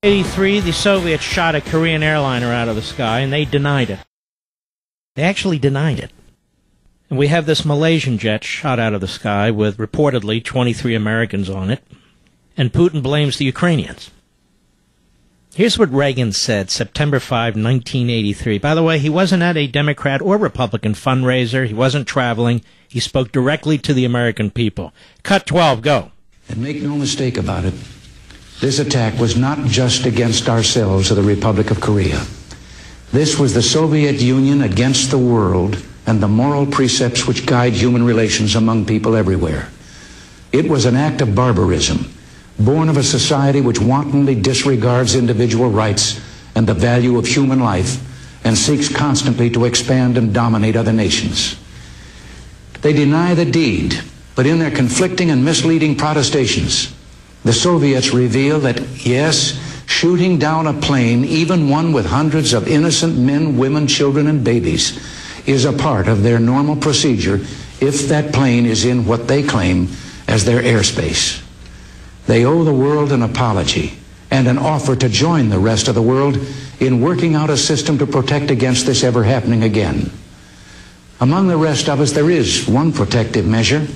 1983, the Soviets shot a Korean airliner out of the sky, and they denied it. They actually denied it. And we have this Malaysian jet shot out of the sky with reportedly 23 Americans on it, and Putin blames the Ukrainians. Here's what Reagan said September 5, 1983. By the way, he wasn't at a Democrat or Republican fundraiser. He wasn't traveling. He spoke directly to the American people. Cut 12, go. And make no mistake about it, this attack was not just against ourselves or the Republic of Korea. This was the Soviet Union against the world and the moral precepts which guide human relations among people everywhere. It was an act of barbarism, born of a society which wantonly disregards individual rights and the value of human life and seeks constantly to expand and dominate other nations. They deny the deed, but in their conflicting and misleading protestations, the Soviets reveal that, yes, shooting down a plane, even one with hundreds of innocent men, women, children, and babies, is a part of their normal procedure if that plane is in what they claim as their airspace. They owe the world an apology and an offer to join the rest of the world in working out a system to protect against this ever happening again. Among the rest of us, there is one protective measure: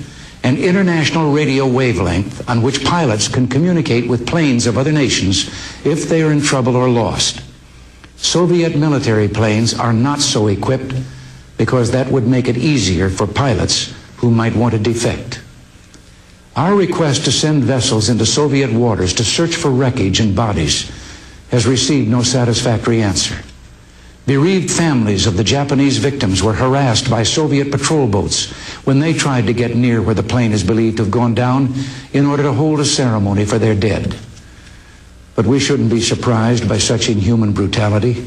an international radio wavelength on which pilots can communicate with planes of other nations if they are in trouble or lost. Soviet military planes are not so equipped because that would make it easier for pilots who might want to defect. Our request to send vessels into Soviet waters to search for wreckage and bodies has received no satisfactory answer. Bereaved families of the Japanese victims were harassed by Soviet patrol boats when they tried to get near where the plane is believed to have gone down in order to hold a ceremony for their dead. But we shouldn't be surprised by such inhuman brutality.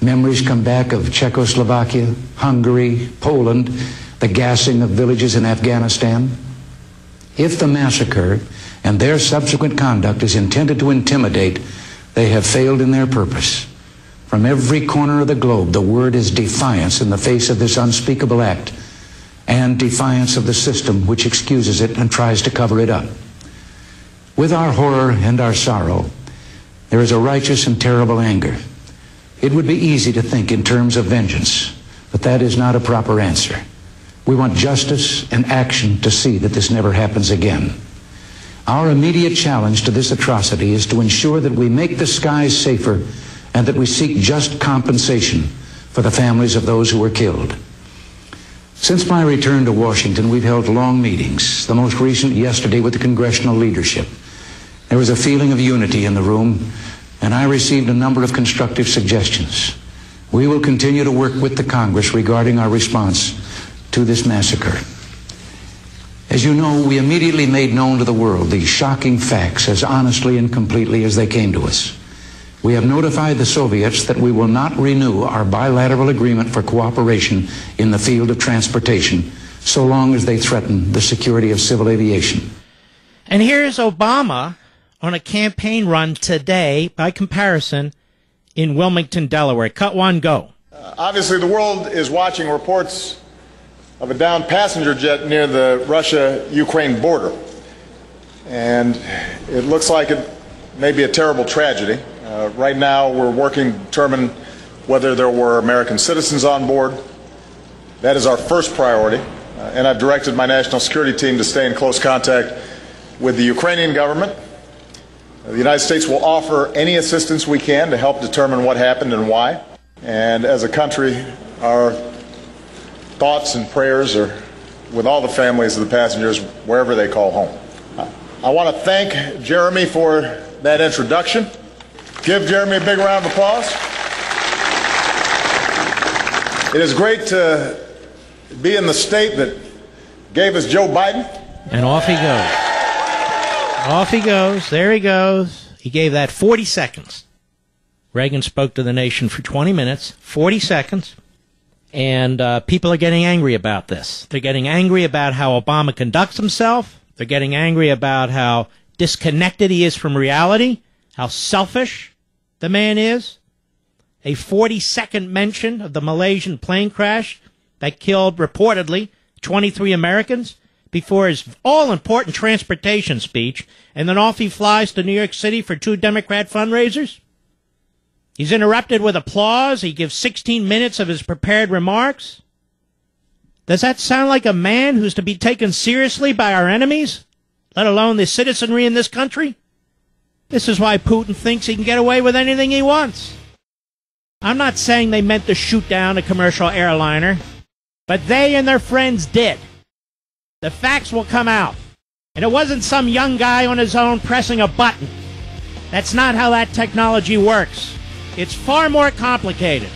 Memories come back of Czechoslovakia, Hungary, Poland, the gassing of villages in Afghanistan. If the massacre and their subsequent conduct is intended to intimidate, they have failed in their purpose. From every corner of the globe, the word is defiance in the face of this unspeakable act, and defiance of the system which excuses it and tries to cover it up. With our horror and our sorrow, there is a righteous and terrible anger. It would be easy to think in terms of vengeance, but that is not a proper answer. We want justice and action to see that this never happens again. Our immediate challenge to this atrocity is to ensure that we make the skies safer and that we seek just compensation for the families of those who were killed. Since my return to Washington, we've held long meetings, the most recent yesterday with the congressional leadership. There was a feeling of unity in the room, and I received a number of constructive suggestions. We will continue to work with the Congress regarding our response to this massacre. As you know, we immediately made known to the world these shocking facts as honestly and completely as they came to us. We have notified the Soviets that we will not renew our bilateral agreement for cooperation in the field of transportation so long as they threaten the security of civil aviation. And here's Obama on a campaign run today, by comparison, in Wilmington, Delaware. Cut one, go. Obviously, the world is watching reports of a downed passenger jet near the Russia-Ukraine border. And it looks like it may be a terrible tragedy. Right now, we're working to determine whether there were American citizens on board. That is our first priority. And I've directed my national security team to stay in close contact with the Ukrainian government. The United States will offer any assistance we can to help determine what happened and why. And as a country, our thoughts and prayers are with all the families of the passengers wherever they call home. I want to thank Jeremy for that introduction. Give Jeremy a big round of applause. It is great to be in the state that gave us Joe Biden. And off he goes. Off he goes. There he goes. He gave that 40 seconds. Reagan spoke to the nation for 20 minutes, 40 seconds. And people are getting angry about this. They're getting angry about how Obama conducts himself. They're getting angry about how disconnected he is from reality, how selfish the man is. A 40-second mention of the Malaysian plane crash that killed, reportedly, 23 Americans before his all-important transportation speech, and then off he flies to New York City for 2 Democrat fundraisers? He's interrupted with applause. He gives 16 minutes of his prepared remarks. Does that sound like a man who's to be taken seriously by our enemies, let alone the citizenry in this country? This is why Putin thinks he can get away with anything he wants. I'm not saying they meant to shoot down a commercial airliner, but they and their friends did. The facts will come out. And it wasn't some young guy on his own pressing a button. That's not how that technology works. It's far more complicated.